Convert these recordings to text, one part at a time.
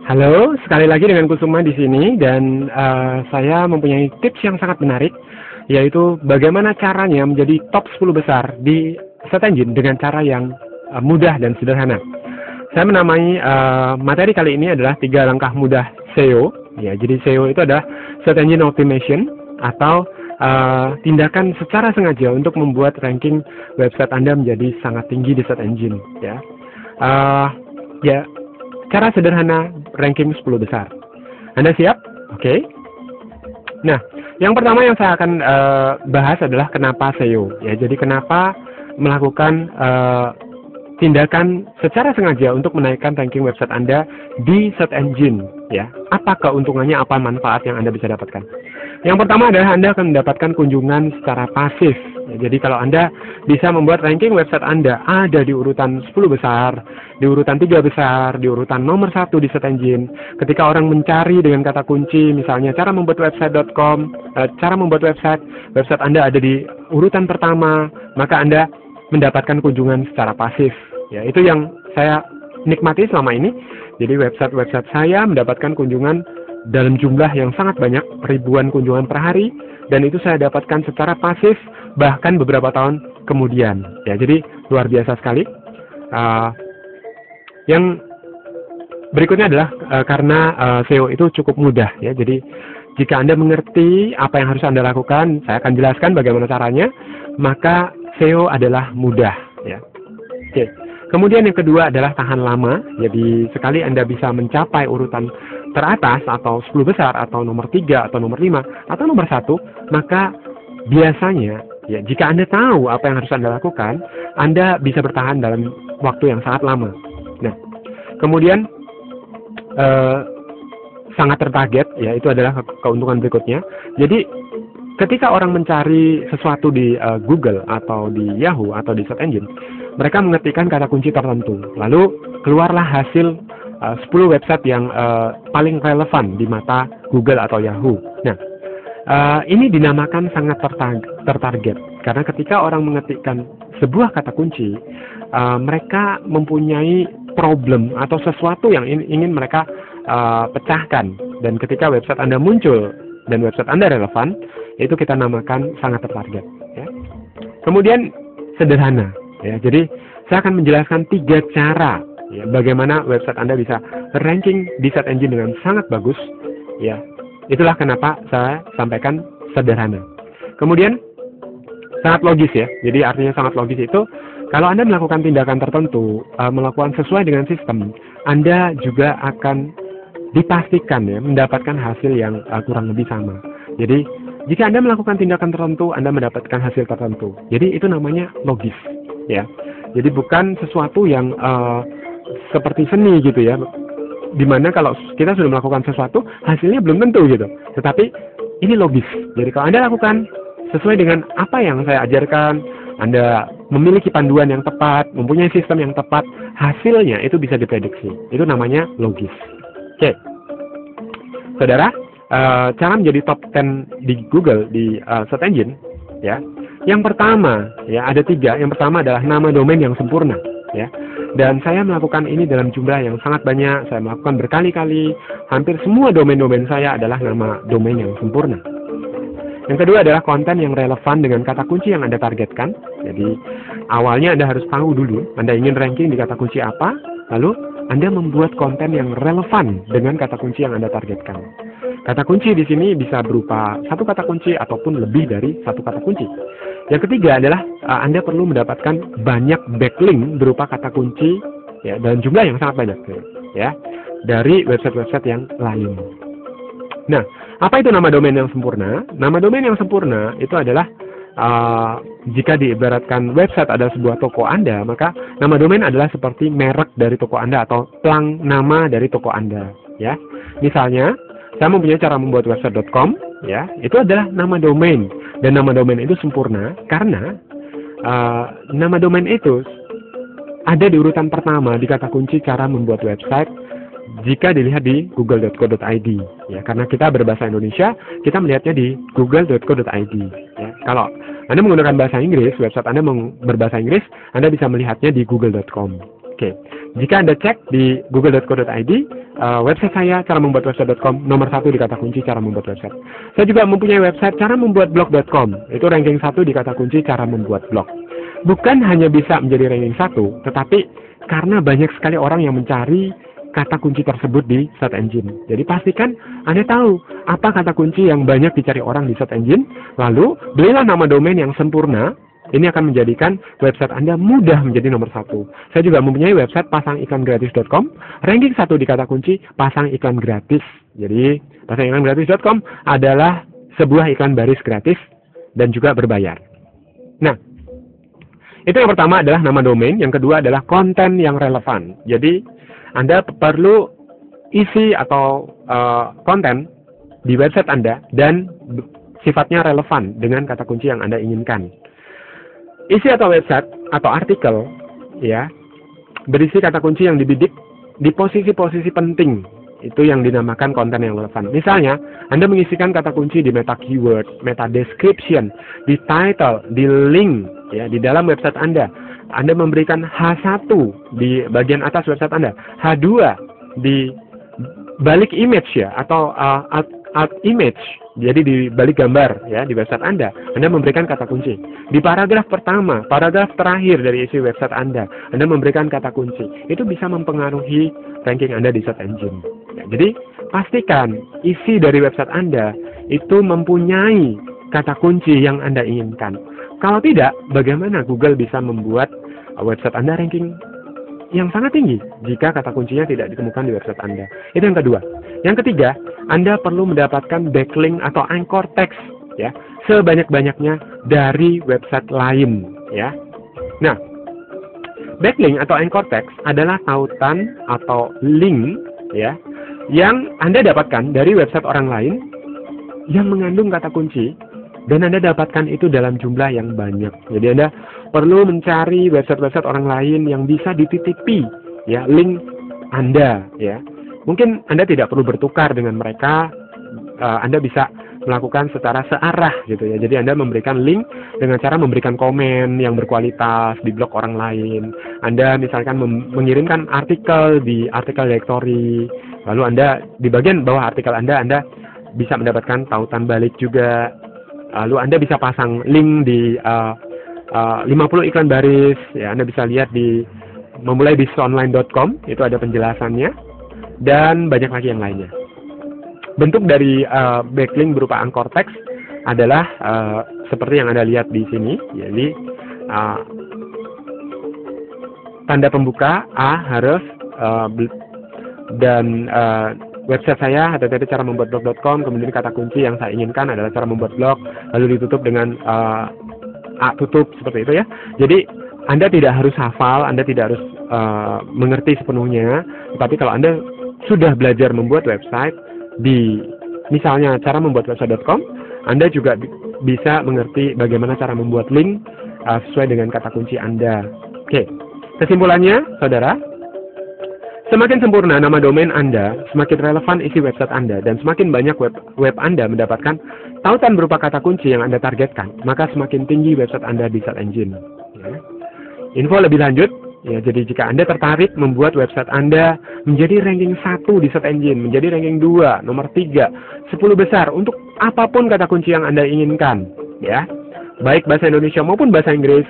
Halo, sekali lagi dengan Kusuma di sini dan saya mempunyai tips yang sangat menarik, yaitu bagaimana caranya menjadi top 10 besar di search engine dengan cara yang mudah dan sederhana. Saya menamai materi kali ini adalah 3 langkah mudah SEO. Ya, jadi SEO itu adalah Search Engine Optimization atau tindakan secara sengaja untuk membuat ranking website Anda menjadi sangat tinggi di search engine. Ya, cara sederhana ranking 10 besar. Anda siap? Oke. Nah, yang pertama yang saya akan bahas adalah kenapa SEO. Ya, jadi kenapa melakukan tindakan secara sengaja untuk menaikkan ranking website Anda di search engine. Ya, apa keuntungannya, apa manfaat yang Anda bisa dapatkan? Yang pertama adalah Anda akan mendapatkan kunjungan secara pasif. Ya, jadi kalau Anda bisa membuat ranking website Anda ada di urutan 10 besar, di urutan 3 besar, di urutan nomor 1 di search engine. Ketika orang mencari dengan kata kunci, misalnya cara membuat website.com, cara membuat website Anda ada di urutan pertama, maka Anda mendapatkan kunjungan secara pasif. Ya, itu yang saya nikmati selama ini. Jadi website saya mendapatkan kunjungan dalam jumlah yang sangat banyak, ribuan kunjungan per hari, dan itu saya dapatkan secara pasif bahkan beberapa tahun kemudian. Ya, jadi luar biasa sekali. Yang berikutnya adalah karena SEO itu cukup mudah. Ya, jadi jika Anda mengerti apa yang harus Anda lakukan, saya akan jelaskan bagaimana caranya, maka SEO adalah mudah. Ya. Oke. Kemudian yang kedua adalah tahan lama. Jadi sekali Anda bisa mencapai urutan teratas atau 10 besar atau nomor 3 atau nomor 5 atau nomor 1, maka biasanya ya jika Anda tahu apa yang harus Anda lakukan, Anda bisa bertahan dalam waktu yang sangat lama. Nah, kemudian sangat tertarget, ya itu adalah keuntungan berikutnya. Jadi ketika orang mencari sesuatu di Google atau di Yahoo atau di search engine, mereka mengetikkan kata kunci tertentu. Lalu keluarlah hasil 10 website yang paling relevan di mata Google atau Yahoo. Nah, ini dinamakan sangat tertarget. Karena ketika orang mengetikkan sebuah kata kunci, mereka mempunyai problem atau sesuatu yang ingin mereka pecahkan. Dan ketika website Anda muncul dan website Anda relevan, itu kita namakan sangat tertarget. Ya. Kemudian sederhana. Ya, jadi saya akan menjelaskan 3 cara ya, bagaimana website Anda bisa ranking di search engine dengan sangat bagus. Ya, itulah kenapa saya sampaikan sederhana. Kemudian sangat logis ya. Jadi artinya sangat logis itu kalau Anda melakukan tindakan tertentu, melakukan sesuai dengan sistem, Anda juga akan dipastikan ya mendapatkan hasil yang kurang lebih sama. Jadi jika Anda melakukan tindakan tertentu, Anda mendapatkan hasil tertentu. Jadi itu namanya logis. Ya, jadi bukan sesuatu yang seperti seni gitu ya, dimana kalau kita sudah melakukan sesuatu hasilnya belum tentu gitu, tetapi ini logis. Jadi kalau Anda lakukan sesuai dengan apa yang saya ajarkan, Anda memiliki panduan yang tepat, mempunyai sistem yang tepat, hasilnya itu bisa diprediksi. Itu namanya logis. Oke, saudara, cara menjadi top 10 di Google di search engine, ya. Yang pertama, ya ada 3. Yang pertama adalah nama domain yang sempurna, ya. Dan saya melakukan ini dalam jumlah yang sangat banyak. Saya melakukan berkali-kali. Hampir semua domain-domain saya adalah nama domain yang sempurna. Yang kedua adalah konten yang relevan dengan kata kunci yang Anda targetkan. Jadi awalnya Anda harus tahu dulu Anda ingin ranking di kata kunci apa, lalu Anda membuat konten yang relevan dengan kata kunci yang Anda targetkan. Kata kunci di sini bisa berupa 1 kata kunci ataupun lebih dari 1 kata kunci. Yang ketiga adalah Anda perlu mendapatkan banyak backlink berupa kata kunci ya, dalam jumlah yang sangat banyak ya, dari website-website yang lain. Nah, apa itu nama domain yang sempurna? Nama domain yang sempurna itu adalah jika diibaratkan website adalah sebuah toko Anda, maka nama domain adalah seperti merek dari toko Anda atau plang nama dari toko Anda. Ya, misalnya saya mempunyai cara membuat website.com, ya, itu adalah nama domain, dan nama domain itu sempurna karena nama domain itu ada di urutan pertama di kata kunci cara membuat website jika dilihat di google.co.id, ya, karena kita berbahasa Indonesia, kita melihatnya di google.co.id. Ya. Kalau Anda menggunakan bahasa Inggris, website Anda berbahasa Inggris, Anda bisa melihatnya di google.com. Oke, jika Anda cek di google.co.id, website saya cara membuat website.com nomor 1 di kata kunci cara membuat website. Saya juga mempunyai website cara membuat blog.com, itu ranking 1 di kata kunci cara membuat blog. Bukan hanya bisa menjadi ranking 1, tetapi karena banyak sekali orang yang mencari kata kunci tersebut di search engine. Jadi pastikan Anda tahu apa kata kunci yang banyak dicari orang di search engine, lalu belilah nama domain yang sempurna. Ini akan menjadikan website Anda mudah menjadi nomor 1. Saya juga mempunyai website pasangiklangratis.com, ranking 1 di kata kunci pasang iklan gratis. Jadi pasangiklangratis.com adalah sebuah iklan baris gratis dan juga berbayar. Nah, itu yang pertama adalah nama domain, yang kedua adalah konten yang relevan. Jadi Anda perlu isi atau konten di website Anda dan sifatnya relevan dengan kata kunci yang Anda inginkan. Isi atau website atau artikel ya berisi kata kunci yang dibidik di posisi-posisi penting. Itu yang dinamakan konten yang relevan. Misalnya, Anda mengisikan kata kunci di meta keyword, meta description, di title, di link ya di dalam website Anda. Anda memberikan H1 di bagian atas website Anda, H2 di balik image ya atau alt image. Jadi di balik gambar ya di website Anda memberikan kata kunci. Di paragraf pertama, paragraf terakhir dari isi website Anda memberikan kata kunci. Itu bisa mempengaruhi ranking Anda di search engine. Ya, jadi pastikan isi dari website Anda itu mempunyai kata kunci yang Anda inginkan. Kalau tidak, bagaimana Google bisa membuat website Anda ranking yang sangat tinggi jika kata kuncinya tidak ditemukan di website Anda? Itu yang kedua. Yang ketiga, Anda perlu mendapatkan backlink atau anchor text ya, sebanyak-banyaknya dari website lain ya. Nah, backlink atau anchor text adalah tautan atau link ya yang Anda dapatkan dari website orang lain yang mengandung kata kunci dan Anda dapatkan itu dalam jumlah yang banyak. Jadi Anda perlu mencari website-website orang lain yang bisa dititipi ya link Anda ya. Mungkin Anda tidak perlu bertukar dengan mereka, Anda bisa melakukan secara searah gitu ya. Jadi Anda memberikan link dengan cara memberikan komen yang berkualitas di blog orang lain. Anda misalkan mengirimkan artikel di artikel directory, lalu Anda di bagian bawah artikel Anda bisa mendapatkan tautan balik juga. Lalu Anda bisa pasang link di 50 iklan baris ya. Anda bisa lihat di memulai bisnisonline.com, itu ada penjelasannya. Dan banyak lagi yang lainnya. Bentuk dari backlink berupa anchor text adalah seperti yang Anda lihat di sini. Jadi tanda pembuka A, huruf dan website saya http://caramembuatblog.com, kemudian kata kunci yang saya inginkan adalah cara membuat blog, lalu ditutup dengan A tutup seperti itu ya. Jadi Anda tidak harus hafal, Anda tidak harus mengerti sepenuhnya, tetapi kalau Anda sudah belajar membuat website di misalnya cara membuat website.com, Anda juga bisa mengerti bagaimana cara membuat link sesuai dengan kata kunci Anda. Oke, kesimpulannya saudara, semakin sempurna nama domain Anda, semakin relevan isi website Anda, dan semakin banyak web Anda mendapatkan tautan berupa kata kunci yang Anda targetkan, maka semakin tinggi website Anda di search engine. Ya. Info lebih lanjut, ya, jadi jika Anda tertarik membuat website Anda menjadi ranking 1 di search engine, menjadi ranking 2, nomor 3, 10 besar untuk apapun kata kunci yang Anda inginkan, ya, baik bahasa Indonesia maupun bahasa Inggris,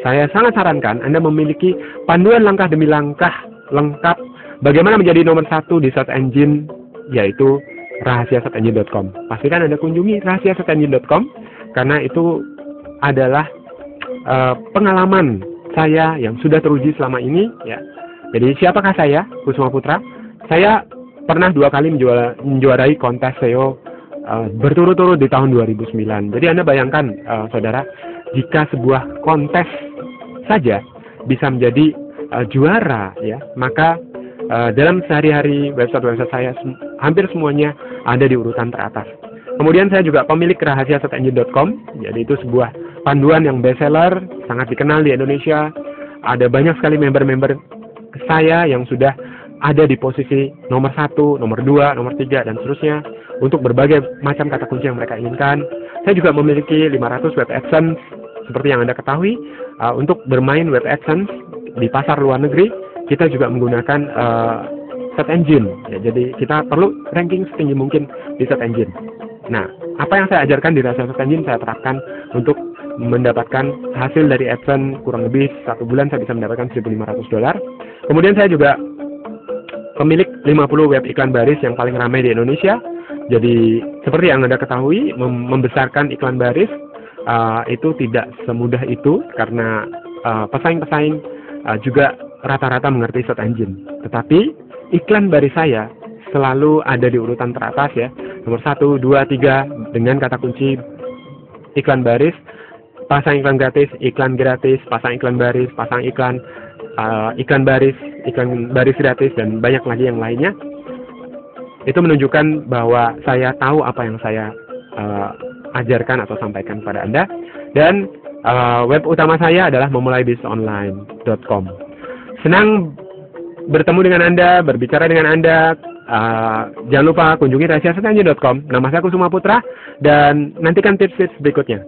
saya sangat sarankan Anda memiliki panduan langkah demi langkah lengkap bagaimana menjadi nomor 1 di search engine, yaitu rahasiasearchengine.com. Pastikan Anda kunjungi rahasiasearchengine.com karena itu adalah pengalaman saya yang sudah teruji selama ini ya. Jadi siapakah saya? Kusuma Putra. Saya pernah 2 kali menjuarai kontes SEO berturut-turut di tahun 2009. Jadi Anda bayangkan saudara, jika sebuah kontes saja bisa menjadi juara ya, maka dalam sehari-hari website saya hampir semuanya ada di urutan teratas. Kemudian saya juga pemilik rahasiasearchengine.com, jadi itu sebuah panduan yang bestseller, sangat dikenal di Indonesia. Ada banyak sekali member-member saya yang sudah ada di posisi nomor 1, nomor 2, nomor 3, dan seterusnya untuk berbagai macam kata kunci yang mereka inginkan. Saya juga memiliki 500 web AdSense, seperti yang Anda ketahui, untuk bermain web AdSense di pasar luar negeri. kita juga menggunakan search engine. Ya, jadi kita perlu ranking setinggi mungkin di search engine. Nah, apa yang saya ajarkan di Rahasia Search Engine saya terapkan untuk mendapatkan hasil dari AdSense. Kurang lebih 1 bulan saya bisa mendapatkan $1.500. Kemudian saya juga pemilik 50 web iklan baris yang paling ramai di Indonesia. Jadi seperti yang Anda ketahui, membesarkan iklan baris itu tidak semudah itu, karena pesaing-pesaing juga rata-rata mengerti search engine. Tetapi iklan baris saya selalu ada di urutan teratas ya, nomor 1, 2, 3 dengan kata kunci iklan baris, pasang iklan gratis, pasang iklan baris, pasang iklan iklan baris gratis, dan banyak lagi yang lainnya. Itu menunjukkan bahwa saya tahu apa yang saya ajarkan atau sampaikan kepada Anda. Dan web utama saya adalah memulaibisnisonline.com. Senang bertemu dengan Anda, berbicara dengan Anda. Jangan lupa kunjungi rahasiasearchengine.com. Nama saya Kusuma Putra, dan nantikan tips-tips berikutnya.